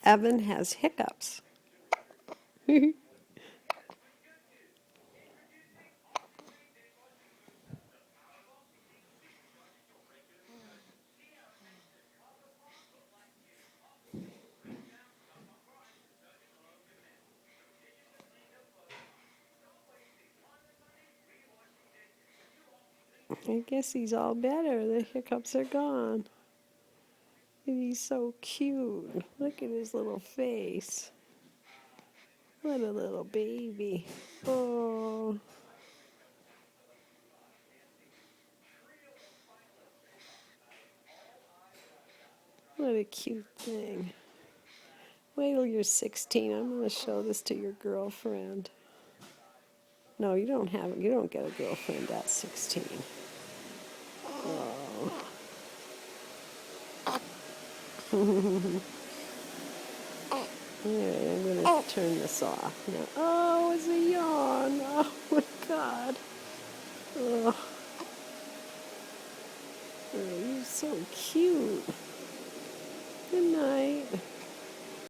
Evan has hiccups. I guess he's all better. The hiccups are gone. And he's so cute. Look at his little face. What a little baby. Oh, what a cute thing. Wait till you're 16. I'm going to show this to your girlfriend. No, you don't get a girlfriend at 16. Oh. Alright, I'm going to turn this off now. Oh, it's a yawn. Oh my God. Oh, you're so cute. Good night.